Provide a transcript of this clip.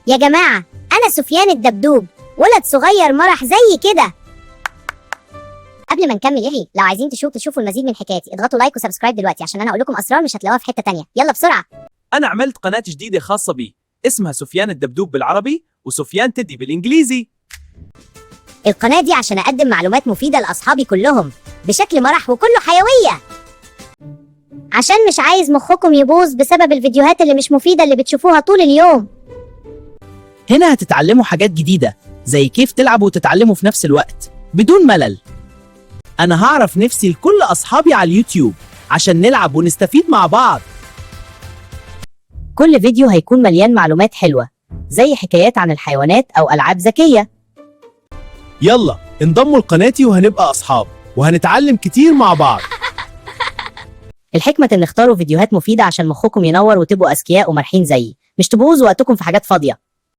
يا جماعة، أنا سفيان الدبدوب، ولد صغير مرح زي كده. قبل ما نكمل لو عايزين تشوفوا المزيد من حكاياتي، اضغطوا لايك وسبسكرايب دلوقتي عشان أنا أقول لكم أسرار مش هتلاقوها في حتة تانية. يلا بسرعة. أنا عملت قناة جديدة خاصة بي، اسمها سفيان الدبدوب بالعربي وسفيان تدي بالإنجليزي. القناة دي عشان أقدم معلومات مفيدة لأصحابي كلهم بشكل مرح وكله حيوية، عشان مش عايز مخكم يبوظ بسبب الفيديوهات اللي مش مفيدة اللي بتشوفوها طول اليوم. هنا هتتعلموا حاجات جديدة زي كيف تلعبوا وتتعلموا في نفس الوقت بدون ملل. أنا هعرف نفسي لكل أصحابي على اليوتيوب عشان نلعب ونستفيد مع بعض. كل فيديو هيكون مليان معلومات حلوة زي حكايات عن الحيوانات أو ألعاب ذكية. يلا انضموا لقناتي وهنبقى أصحاب وهنتعلم كتير مع بعض. الحكمة إن اختاروا فيديوهات مفيدة عشان مخكم ينور وتبقوا أذكياء ومرحين زيي، مش تبوظوا وقتكم في حاجات فاضية.